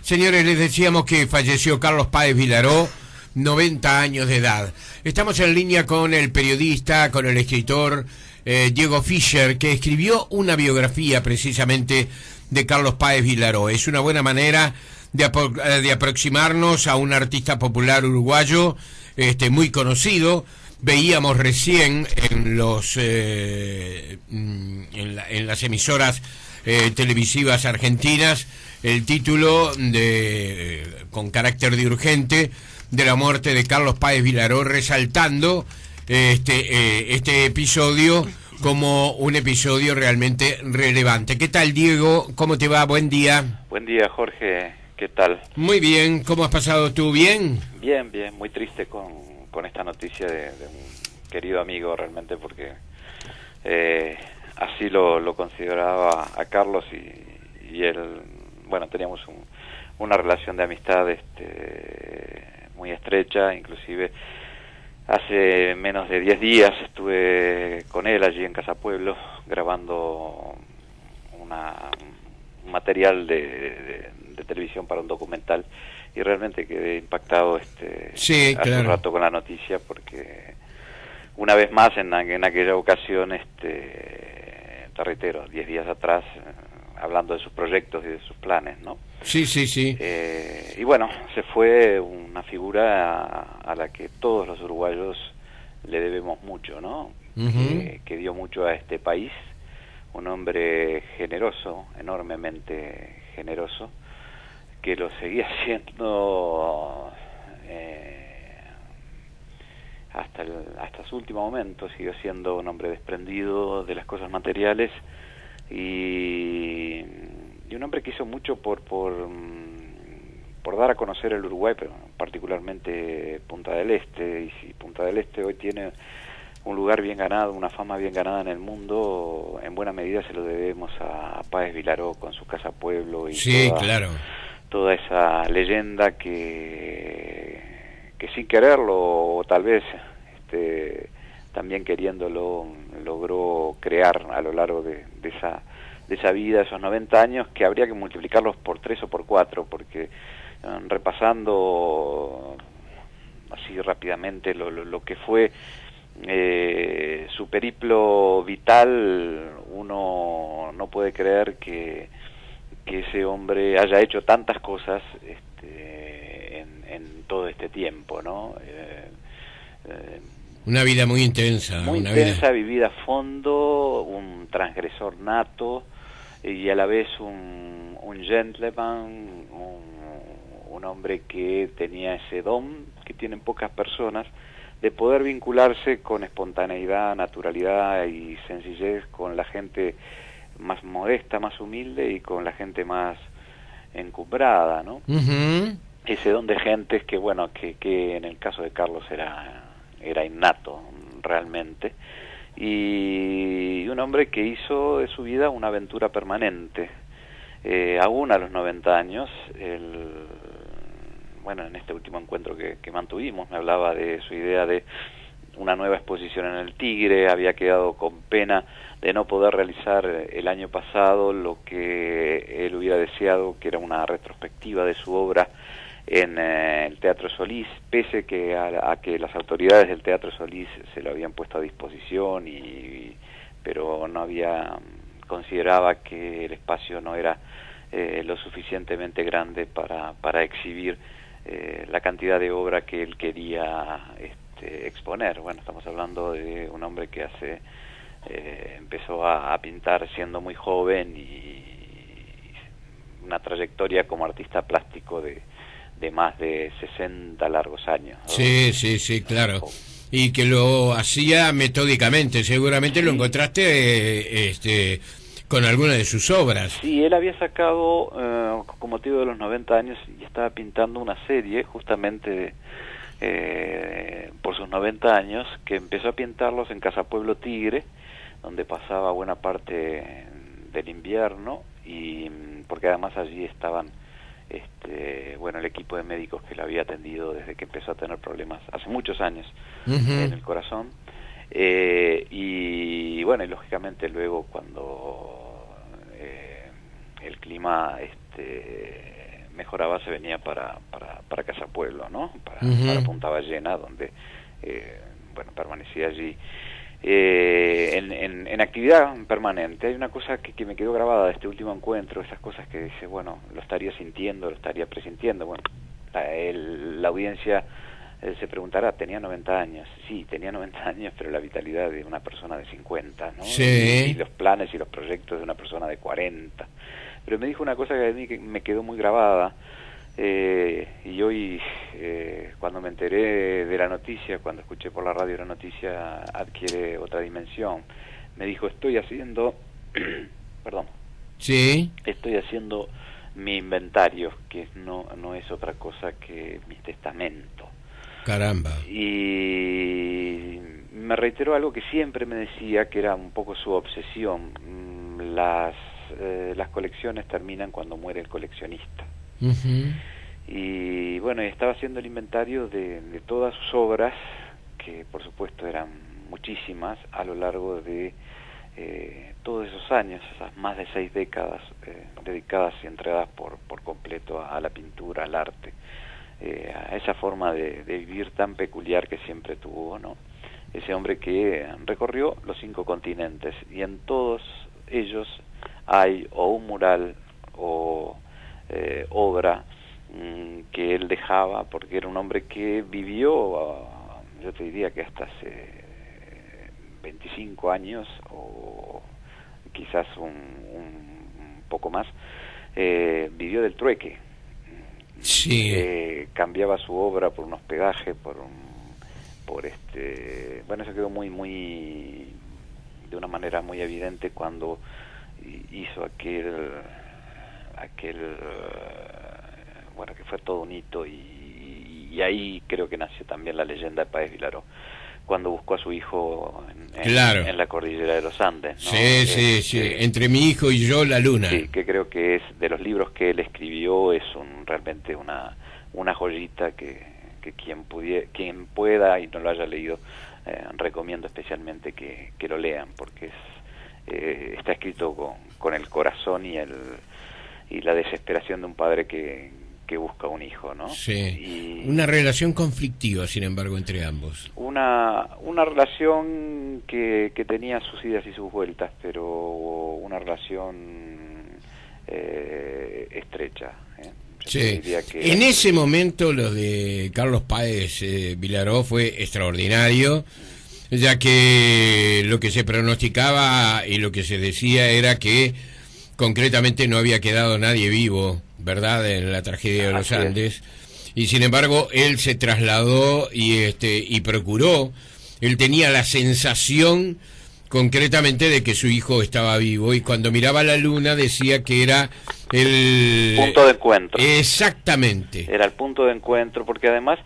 Señores, les decíamos que falleció Carlos Páez Vilaró, 90 años de edad. Estamos en línea con el periodista, con el escritor Diego Fischer, que escribió una biografía precisamente de Carlos Páez Vilaró. Es una buena manera de aproximarnos a un artista popular uruguayo muy conocido. Veíamos recién en las emisoras televisivas argentinas el título con carácter de urgente de la muerte de Carlos Páez Vilaró, resaltando este episodio como un episodio realmente relevante. ¿Qué tal, Diego? ¿Cómo te va? Buen día. Buen día, Jorge. ¿Qué tal? Muy bien. ¿Cómo has pasado tú? ¿Bien? Bien, bien. Muy triste con esta noticia de un querido amigo, realmente, porque así lo consideraba a Carlos y él. Bueno, teníamos una relación de amistad muy estrecha. Inclusive hace menos de 10 días estuve con él allí en Casa Pueblo grabando un material de televisión para un documental, y realmente quedé impactado sí, hace un rato con la noticia, porque una vez más en aquella ocasión, te reitero, 10 días atrás, hablando de sus proyectos y de sus planes, ¿no? Sí, sí, sí. Y bueno, se fue una figura a la que todos los uruguayos le debemos mucho, ¿no? Que dio mucho a este país, un hombre generoso, enormemente generoso, que lo seguía siendo hasta su último momento. Siguió siendo un hombre desprendido de las cosas materiales y un hombre que hizo mucho por dar a conocer el Uruguay, pero particularmente Punta del Este. Y si Punta del Este hoy tiene un lugar bien ganado, una fama bien ganada en el mundo, en buena medida se lo debemos a Páez Vilaró con su Casa Pueblo y sí, claro, toda esa leyenda que sin quererlo, o tal vez también queriéndolo, logró crear a lo largo de esa vida, esos 90 años, que habría que multiplicarlos por 3 o por 4, porque repasando así rápidamente lo que fue su periplo vital, uno no puede creer que ese hombre haya hecho tantas cosas en todo este tiempo, ¿no? Una vida muy intensa. Muy una intensa, vida vivida a fondo, un transgresor nato y a la vez un gentleman, un hombre que tenía ese don que tienen pocas personas, de poder vincularse con espontaneidad, naturalidad y sencillez con la gente más modesta, más humilde, y con la gente más encumbrada, ¿no? Ese don de gentes que, bueno, que en el caso de Carlos era innato, realmente, y un hombre que hizo de su vida una aventura permanente, aún a los 90 años. Bueno, en este último encuentro que mantuvimos, me hablaba de su idea de una nueva exposición en el Tigre. Había quedado con pena de no poder realizar el año pasado lo que él hubiera deseado, que era una retrospectiva de su obra en el Teatro Solís, pese a que las autoridades del Teatro Solís se lo habían puesto a disposición, pero no consideraba que el espacio no era lo suficientemente grande para exhibir la cantidad de obra que él quería exponer. Bueno, estamos hablando de un hombre que empezó a pintar siendo muy joven, y una trayectoria como artista plástico de más de 60 largos años, ¿no? Sí, sí, sí, claro. Y que lo hacía metódicamente. Seguramente sí. Lo encontraste con alguna de sus obras. Sí, él había sacado, con motivo de los 90 años, y estaba pintando una serie justamente por sus 90 años, que empezó a pintarlos en Casa Pueblo Tigre, donde pasaba buena parte del invierno, y porque además allí estaban bueno, el equipo de médicos que lo había atendido desde que empezó a tener problemas hace muchos años en el corazón, y bueno, y lógicamente luego cuando el clima mejoraba se venía para Casa Pueblo, ¿no? Ujú. Para Punta Ballena, donde bueno, permanecía allí en actividad permanente. Hay una cosa que me quedó grabada de este último encuentro, esas cosas que dice, bueno, lo estaría sintiendo, lo estaría presintiendo. Bueno, la audiencia se preguntará, tenía 90 años. Sí, tenía 90 años, pero la vitalidad de una persona de 50, ¿no? Sí. Y los planes y los proyectos de una persona de 40. Pero me dijo una cosa que a mí que me quedó muy grabada, y hoy, cuando me enteré de la noticia, cuando escuché por la radio la noticia, adquiere otra dimensión. Me dijo, estoy haciendo, perdón, Sí. estoy haciendo mi inventario, que no es otra cosa que mi testamento. Caramba. Y me reiteró algo que siempre me decía, que era un poco su obsesión. Las colecciones terminan cuando muere el coleccionista. Ujú. Y bueno, estaba haciendo el inventario de todas sus obras, que por supuesto eran muchísimas, a lo largo de todos esos años, esas más de 6 décadas dedicadas y entregadas por completo a la pintura, al arte, a esa forma de vivir tan peculiar que siempre tuvo, ¿no? Ese hombre que recorrió los 5 continentes, y en todos ellos hay o un mural o obra que él dejaba, porque era un hombre que vivió, yo te diría que hasta hace 25 años o quizás un poco más, vivió del trueque. Sí. Cambiaba su obra por un hospedaje, bueno, eso quedó de una manera muy evidente cuando hizo aquel bueno, que fue todo un hito, y ahí creo que nació también la leyenda de Páez Vilaró, cuando buscó a su hijo Claro. en la cordillera de los Andes, ¿no? Sí, sí, sí. Entre mi hijo y yo, la luna. Sí, que creo que es de los libros que él escribió, es realmente una joyita que quien pueda y no lo haya leído, recomiendo especialmente que lo lean, porque está escrito con el corazón y la desesperación de un padre que busca un hijo, ¿no? Sí. Una relación conflictiva, sin embargo, entre ambos. Una relación que tenía sus idas y sus vueltas, pero una relación estrecha. Yo Sí. diría que En ese momento lo de Carlos Páez Vilaró fue extraordinario, ya que lo que se pronosticaba y lo que se decía era que concretamente no había quedado nadie vivo, ¿verdad?, en la tragedia de los Andes. Y sin embargo él se trasladó y procuró. Él tenía la sensación concretamente de que su hijo estaba vivo, y cuando miraba la luna decía que era el punto de encuentro. Exactamente. Era el punto de encuentro, porque además,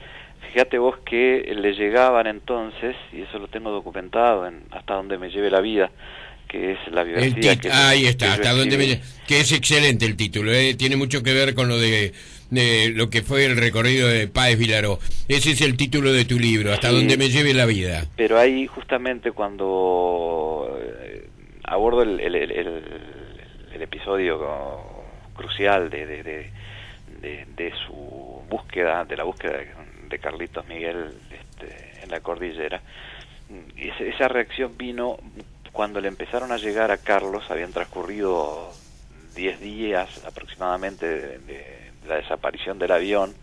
fíjate vos que le llegaban entonces, y eso lo tengo documentado Hasta donde me lleve la vida, que es la biografía ahí está, hasta donde que es excelente el título, tiene mucho que ver con lo de lo que fue el recorrido de Páez Vilaró. Ese es el título de tu libro, Hasta donde me lleve la vida. Pero ahí justamente abordo el episodio crucial de su búsqueda, de la búsqueda de Carlitos Miguel en la cordillera, y esa reacción vino cuando le empezaron a llegar a Carlos. Habían transcurrido 10 días aproximadamente de la desaparición del avión,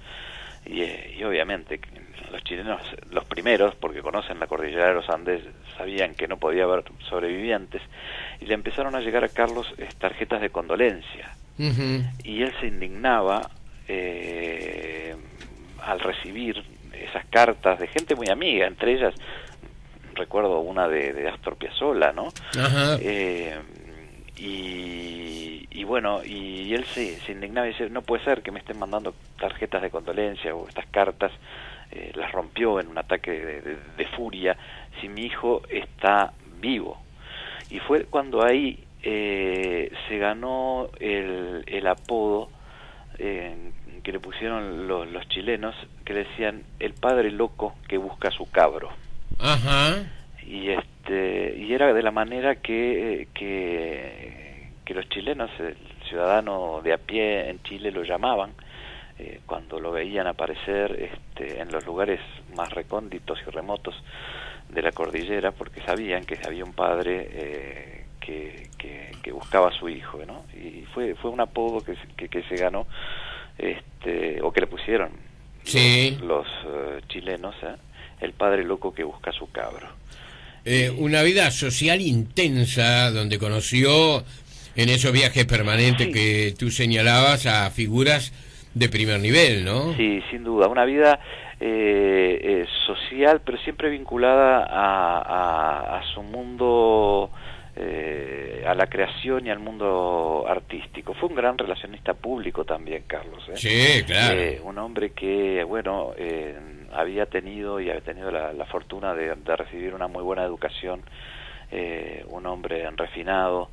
y obviamente los chilenos, los primeros, porque conocen la cordillera de los Andes, sabían que no podía haber sobrevivientes, y le empezaron a llegar a Carlos tarjetas de condolencia. Uh-huh. Y él se indignaba al recibir esas cartas de gente muy amiga, entre ellas recuerdo una de Astor Piazzolla, ¿no? Ajá. Y bueno, y él se indignaba y decía, no puede ser que me estén mandando tarjetas de condolencia o estas cartas. Las rompió en un ataque de furia, si mi hijo está vivo. Y fue cuando ahí se ganó el apodo que le pusieron los chilenos, que le decían el padre loco que busca a su cabro. Ajá. Y era de la manera que los chilenos, el ciudadano de a pie en Chile, lo llamaban, cuando lo veían aparecer en los lugares más recónditos y remotos de la cordillera, porque sabían que había un padre que buscaba a su hijo, ¿no? Y fue un apodo que se ganó, o que le pusieron Sí. los chilenos, el padre loco que busca a su cabro. Una vida social intensa, donde conoció en esos viajes permanentes Sí. que tú señalabas a figuras de primer nivel, ¿no? Sí, sin duda, una vida social, pero siempre vinculada a su mundo, a la creación y al mundo artístico. Fue un gran relacionista público también, Carlos. Sí, claro. Un hombre que, bueno, había tenido la fortuna de recibir una muy buena educación, un hombre refinado,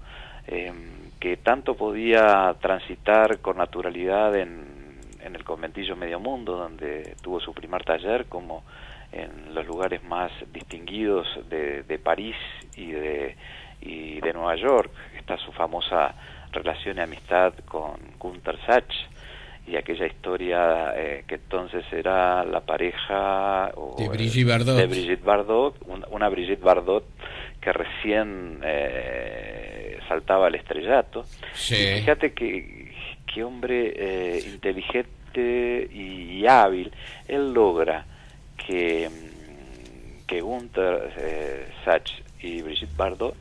que tanto podía transitar con naturalidad en el conventillo Medio Mundo, donde tuvo su primer taller, como en los lugares más distinguidos de París y de Nueva York. Está su famosa relación y amistad con Gunther Sachs, y aquella historia que entonces era la pareja de Brigitte Bardot. De Brigitte Bardot, una Brigitte Bardot que recién saltaba al estrellato. Sí. Y fíjate qué hombre inteligente y hábil. Él logra que Gunther Sachs y Brigitte Bardot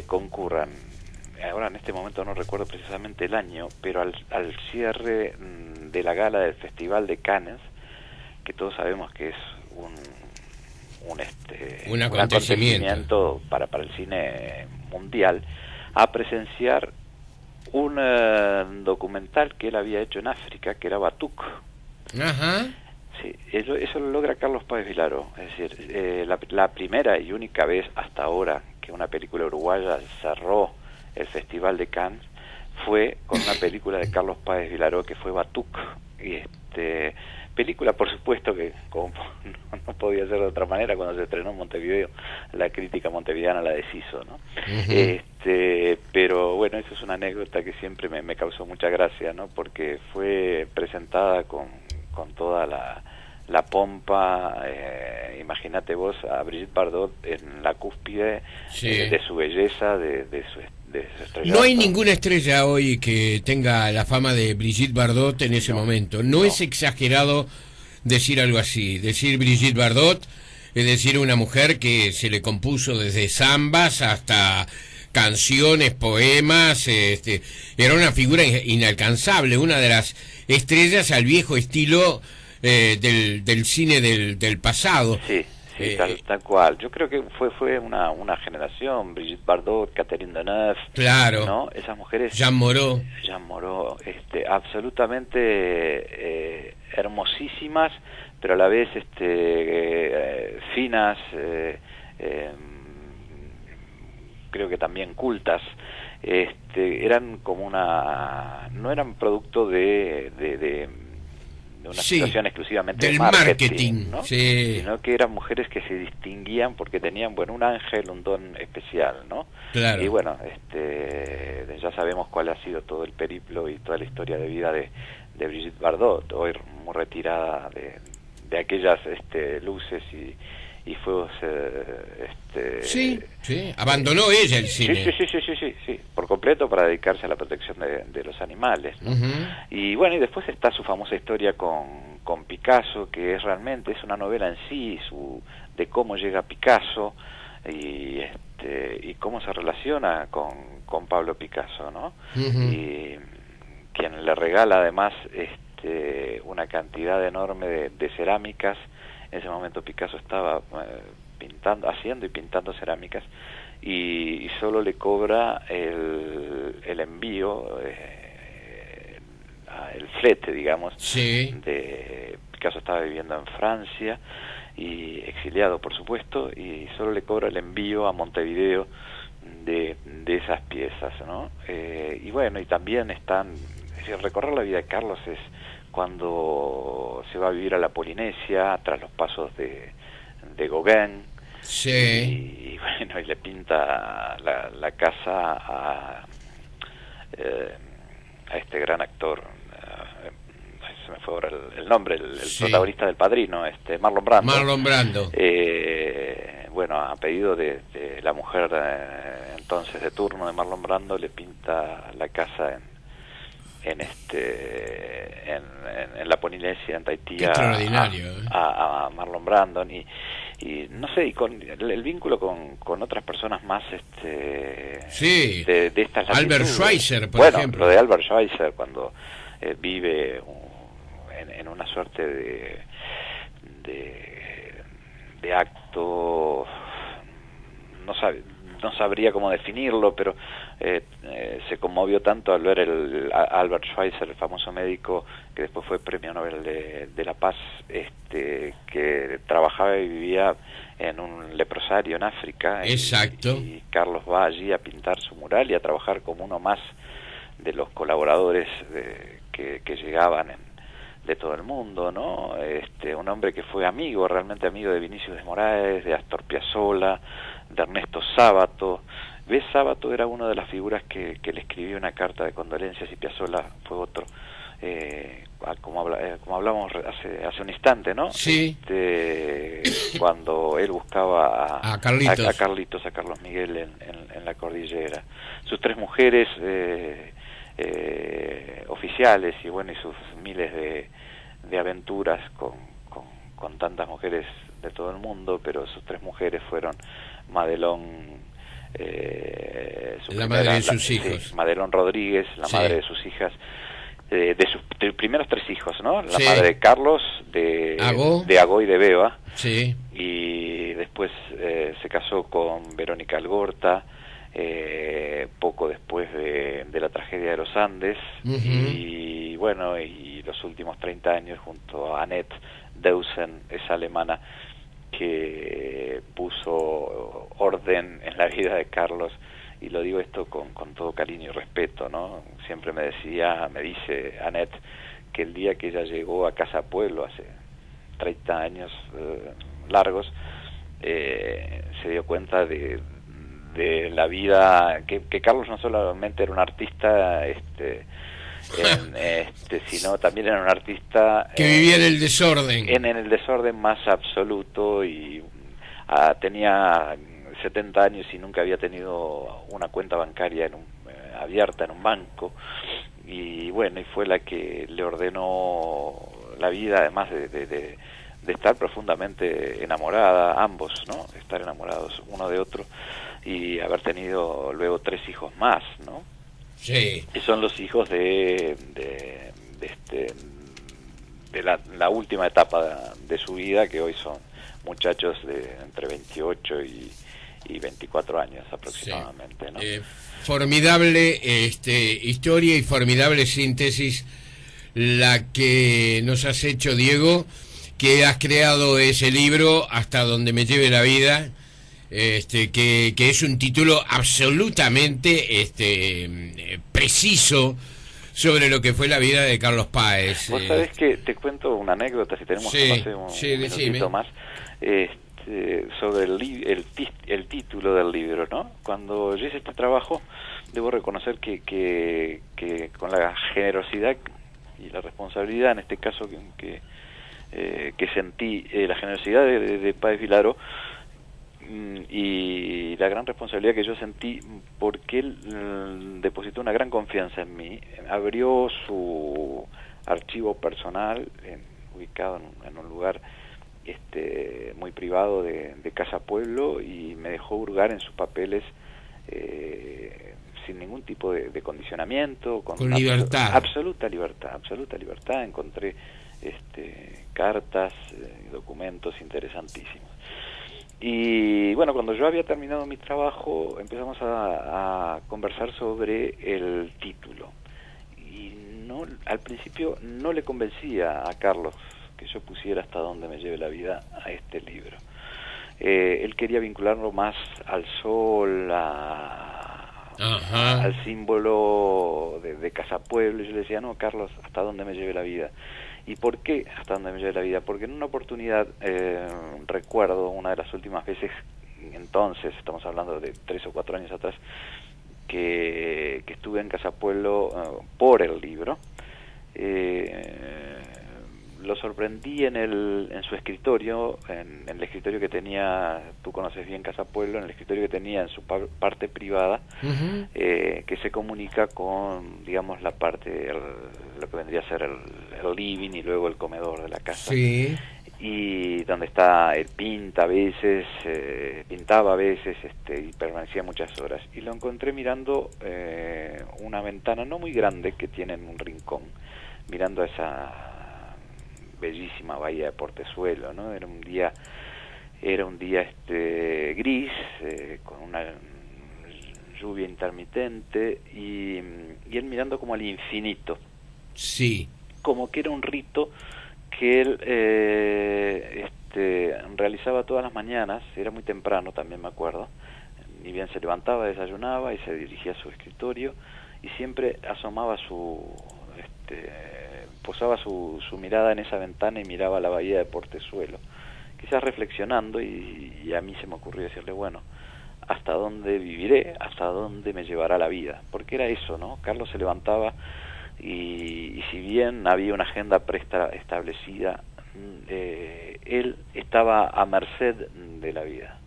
concurran. Ahora en este momento no recuerdo precisamente el año, pero al cierre de la gala del Festival de Cannes, que todos sabemos que es un acontecimiento para el cine mundial, a presenciar un documental que él había hecho en África, que era Batuk. Ajá. Sí, eso lo logra Carlos Páez Vilaró. Es decir, la primera y única vez hasta ahora que una película uruguaya cerró el Festival de Cannes fue con una película de Carlos Páez Vilaró, que fue Batuk. Y película, por supuesto, que como no podía ser de otra manera, cuando se estrenó en Montevideo, la crítica montevideana la deshizo, ¿no? Pero bueno, eso es una anécdota que siempre me causó mucha gracia, ¿no? Porque fue presentada con toda la pompa. Imagínate vos a Brigitte Bardot en la cúspide, sí, de su belleza, de su estrella. No hay ninguna estrella hoy que tenga la fama de Brigitte Bardot en ese momento. No es exagerado decir algo así. Decir Brigitte Bardot es decir una mujer que se le compuso desde zambas hasta canciones, poemas. Era una figura inalcanzable, una de las estrellas al viejo estilo del cine del pasado. Sí. Sí, tal cual. Yo creo que fue una generación, Brigitte Bardot, Catherine Deneuve, claro, ¿no? Esas mujeres, Jean Moreau, absolutamente hermosísimas, pero a la vez finas, creo que también cultas. Eran como no eran producto de una situación exclusivamente del de marketing, ¿no? Sí. Sino que eran mujeres que se distinguían porque tenían, un ángel, un don especial, ¿no? Claro. Y bueno, ya sabemos cuál ha sido todo el periplo y toda la historia de vida de Brigitte Bardot, hoy muy retirada de aquellas luces y fuegos. Sí, abandonó ella el cine. Sí, por completo, para dedicarse a la protección de los animales, ¿no? Y bueno, y después está su famosa historia con Picasso, que es una novela en sí, de cómo llega Picasso y cómo se relaciona con Pablo Picasso, ¿no? Y quien le regala además una cantidad enorme de cerámicas. En ese momento Picasso estaba haciendo y pintando cerámicas, y solo le cobra el envío, el flete, digamos. Sí. Picasso estaba viviendo en Francia y exiliado, por supuesto, y solo le cobra el envío a Montevideo de esas piezas, ¿no? Y bueno, y también recorrer la vida de Carlos es cuando se va a vivir a la Polinesia, tras los pasos de Gauguin. Sí. Y bueno, y le pinta la casa a este gran actor, se me el nombre, el Sí. protagonista del Padrino, Marlon Brando. Marlon Brando. Bueno, a pedido de la mujer entonces de turno de Marlon Brando, le pinta la casa en la Polinesia, en Tahití, Qué extraordinario, a Marlon Brando, y no sé, y con el vínculo con otras personas más Sí, de estas Albert latitudes. Schweitzer, por bueno, ejemplo. lo de Albert Schweitzer, cuando vive en una suerte de acto, no sabría cómo definirlo, pero se conmovió tanto al ver Albert Schweitzer, el famoso médico que después fue Premio Nobel de la Paz, que trabajaba y vivía en un leprosario en África. Exacto. Y Carlos va allí a pintar su mural y a trabajar como uno más de los colaboradores que llegaban de todo el mundo, ¿no? Un hombre que fue realmente amigo de Vinicius de Moraes, de Astor Piazzolla, de Ernesto Sábato. ¿Ves? Sábato era una de las figuras que le escribió una carta de condolencias, y Piazzolla fue otro, como hablamos hace un instante, ¿no? Sí. Cuando él buscaba A Carlitos. a Carlos Miguel en la cordillera. Sus tres mujeres oficiales, y bueno, y sus miles de aventuras con tantas mujeres de todo el mundo, pero sus tres mujeres fueron Madelón, la madre de sus hijos. Sí, Madelón Rodríguez, la Sí. madre de sus hijas, de sus primeros tres hijos, ¿no? La Sí. madre de Carlos, de Agó y de Beba. Sí. Y después se casó con Verónica Algorta, poco después de la tragedia de los Andes. Uh-huh. Y bueno, y los últimos 30 años junto a Annette Deusen, esa alemana que puso orden en la vida de Carlos, y lo digo esto con todo cariño y respeto, ¿no? Siempre me dice Annette, que el día que ella llegó a Casa Pueblo hace 30 años largos, se dio cuenta de la vida, que Carlos no solamente era un artista, sino también era un artista que vivía en el desorden. En el desorden más absoluto, y tenía 70 años y nunca había tenido una cuenta bancaria abierta en un banco, y bueno, y fue la que le ordenó la vida, además de estar profundamente enamorada, ambos, ¿no? Estar enamorados uno de otro, y haber tenido luego 3 hijos más, ¿no? Sí. Que son los hijos de la última etapa de su vida, que hoy son muchachos de entre 28 y 24 años aproximadamente, ¿no? Formidable historia y formidable síntesis la que nos has hecho, Diego, que has creado ese libro, Hasta donde me lleve la vida, que es un título absolutamente preciso sobre lo que fue la vida de Carlos Páez. Vos sabés que te cuento una anécdota, si tenemos un minutito más, sobre el título del libro, ¿no? Cuando yo hice este trabajo, debo reconocer que con la generosidad y la responsabilidad, en este caso que sentí, la generosidad de Páez Vilaró, y la gran responsabilidad que yo sentí, porque él depositó una gran confianza en mí, abrió su archivo personal ubicado en un lugar muy privado de Casa Pueblo, y me dejó hurgar en sus papeles sin ningún tipo de condicionamiento, con libertad, absoluta libertad. Encontré cartas y documentos interesantísimos. Y bueno, cuando yo había terminado mi trabajo, empezamos a conversar sobre el título, y al principio no le convencía a Carlos que yo pusiera Hasta donde me lleve la vida a este libro. Él quería vincularlo más al sol, al símbolo de Casa Pueblo, y yo le decía, no, Carlos, Hasta donde me lleve la vida. ¿Y por qué Hasta donde me lleve la vida? Porque en una oportunidad, recuerdo una de las últimas veces, entonces, estamos hablando de 3 o 4 años atrás, que estuve en Casa Pueblo por el libro, lo sorprendí en su escritorio, en el escritorio que tenía, tú conoces bien Casa Pueblo, en el escritorio que tenía en su parte privada, que se comunica con, digamos, la parte, lo que vendría a ser el living y luego el comedor de la casa. Sí. Y donde está, él pinta a veces, pintaba a veces, y permanecía muchas horas. Y lo encontré mirando una ventana no muy grande que tiene en un rincón, mirando a esa bellísima bahía de Portezuelo, ¿no? Era un día gris, con una lluvia intermitente, y él mirando como al infinito. Sí. Como que era un rito que él realizaba todas las mañanas, era muy temprano también me acuerdo, ni bien se levantaba, desayunaba y se dirigía a su escritorio, y siempre asomaba posaba su mirada en esa ventana y miraba la bahía de Portezuelo, quizás reflexionando, y a mí se me ocurrió decirle, bueno, ¿hasta dónde viviré? ¿Hasta dónde me llevará la vida? Porque era eso, ¿no? Carlos se levantaba y si bien había una agenda preestablecida, él estaba a merced de la vida.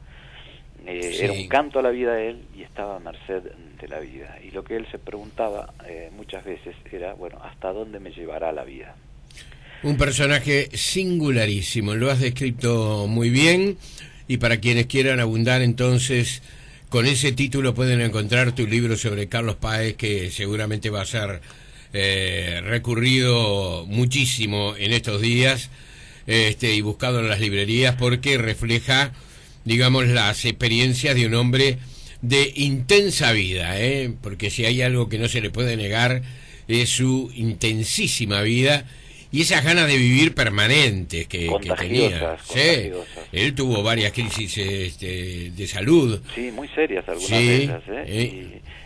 Sí. Era un canto a la vida de él y estaba a merced de la vida. Y lo que él se preguntaba muchas veces era, bueno, ¿hasta dónde me llevará la vida? Un personaje singularísimo, lo has descrito muy bien, y para quienes quieran abundar entonces con ese título pueden encontrar tu libro sobre Carlos Páez, que seguramente va a ser recurrido muchísimo en estos días, y buscado en las librerías, porque refleja, digamos, las experiencias de un hombre de intensa vida, porque si hay algo que no se le puede negar es su intensísima vida y esas ganas de vivir permanentes que tenía. Sí, él tuvo varias crisis de salud. Sí, muy serias algunas de ellas,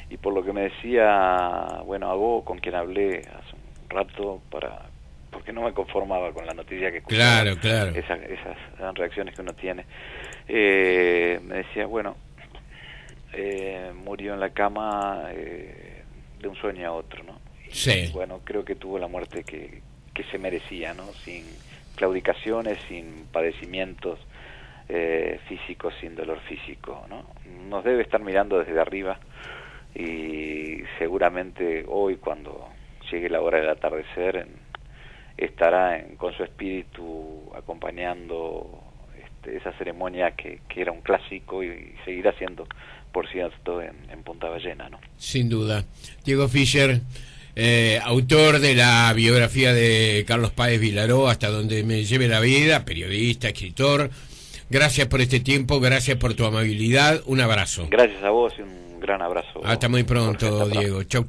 y por lo que me decía, bueno, a vos, con quien hablé hace un rato, porque no me conformaba con la noticia que escuchaba. Claro. Esas reacciones que uno tiene. Me decía, bueno, murió en la cama de un sueño a otro, ¿no? Y, sí. Bueno, creo que tuvo la muerte que se merecía, ¿no? Sin claudicaciones, sin padecimientos físicos, sin dolor físico, ¿no? Nos debe estar mirando desde arriba, y seguramente hoy, cuando llegue la hora del atardecer, estará con su espíritu acompañando esa ceremonia que era un clásico y seguirá siendo, por cierto, en Punta Ballena, ¿no? Sin duda. Diego Fischer, autor de la biografía de Carlos Páez Vilaró, Hasta donde me lleve la vida, periodista, escritor. Gracias por este tiempo, gracias por tu amabilidad, un abrazo. Gracias a vos y un gran abrazo. Hasta muy pronto, Diego. Chau.